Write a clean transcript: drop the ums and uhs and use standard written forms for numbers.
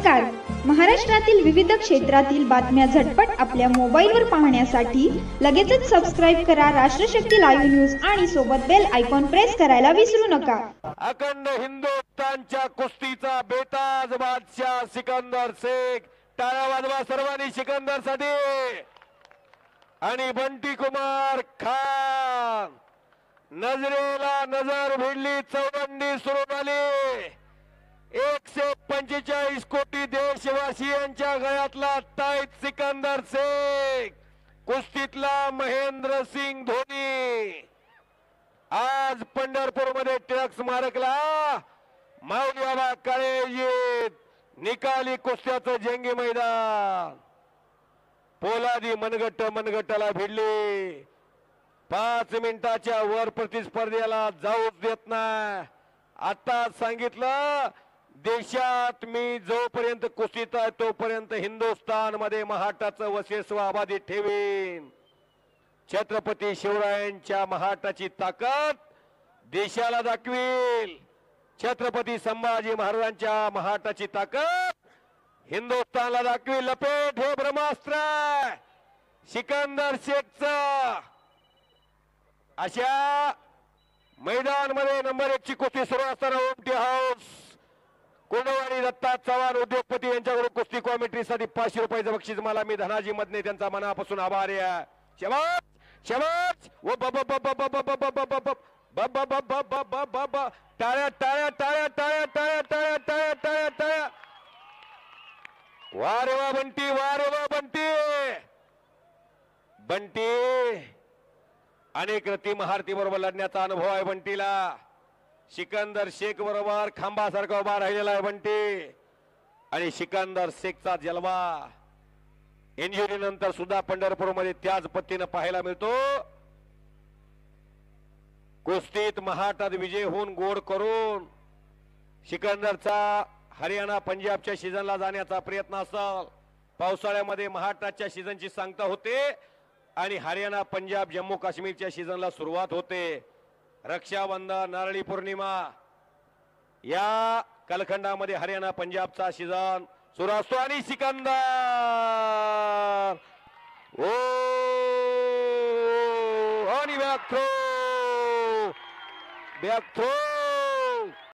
नमस्कार. महाराष्ट्रातील विविध क्षेत्रातील बातम्या झटपट आपल्या मोबाईलवर पाहण्यासाठी लगेचच सबस्क्राइब करा राष्ट्रशक्ती लाईव्ह न्यूज आणि सोबत बेल आयकॉन प्रेस करायला विसरू नका. अखंड हिंदुस्थानच्या कुस्तीचा बेताज बादशाह सिकंदर शेख. टाळ्या वाजवा सर्वांनी सिकंदर साठी. आणि बंटी कुमार खान. नजरेला नजर भिडली, चौरंगी सुरू झाली. 145 कोटी देशवासियांच्या गळ्यातला ताईत सिकंदर शेख, कुस्तीतला महेंद्र सिंग धोनी. आज पंढरपूर मध्ये टिळक स्मारकला माऊली बाबा काळेजीत निकाली कुस्त्याचं जंगी मैदान. पोलादी मनगट्टाला भिडली. 5 मिनिटाच्या वर प्रतिस्पर्धेला जाऊच देत नाही. आता सांगितलं, देशात मी जोपर्यंत कुस्तीत आहे तोपर्यंत हिंदुस्थान मध्ये महाटाचं वर्चस्व अबाधित ठेवीन. छत्रपती शिवरायांच्या महाटाची ताकद देशाला दाखवील. छत्रपती संभाजी महाराजांच्या महाटाची ताकद हिंदुस्थानला दाखवील. लपेट हे ब्रह्मास्त्र सिकंदर शेखचं. अशा मैदान मध्ये नंबर 1 ची कुस्ती सुरू असताना ओमटी हाऊस कोंडवाडी दत्ता चव्हाण उद्योगपती यांच्याकडून कुस्ती कॉमेंट्रीसाठी 500 रुपयाचं बक्षीस. मला मी धनाजी मधने त्यांचा मनापासून आभारी आहे. शबाश शबाश. ओ बाबा बाबा बाबा बाबा बाबा बाबा बाबा बाबा बाबा. टाळ्या टाळ्या टाळ्या टाळ्या टाळ्या टाळ्या टाळ्या टाळ्या टाळ्या. वा रे वा बंटी, वा रे वा बंटी. बंटी अनेक रती महारथी बरोबर लढण्याचा अनुभव आहे बंटीला. सिकंदर शेख बरोबर खांबासारखा उभा राहिलेला आहे बंटी. आणि सिकंदर शेखचा जलवा इंजुरी नंतर सुद्धा पंढरपूर मध्ये त्याच पद्धतीने पाहायला मिळतो. कुस्तीत महाटात विजय होऊन गोड करून सिकंदरचा हरियाणा पंजाबच्या सीझनला जाण्याचा प्रयत्न असेल. पावसाळ्यामध्ये महाटाच्या सीझनची सांगता होते आणि हरियाणा पंजाब जम्मू काश्मीरच्या सीझनला सुरुवात होते. रक्षाबंधन, नारळी पौर्णिमा या कालखंडामध्ये हरियाणा पंजाबचा सीझन सुरू असतो. आणि सिकंदर ओ आणि बॅक थ्रो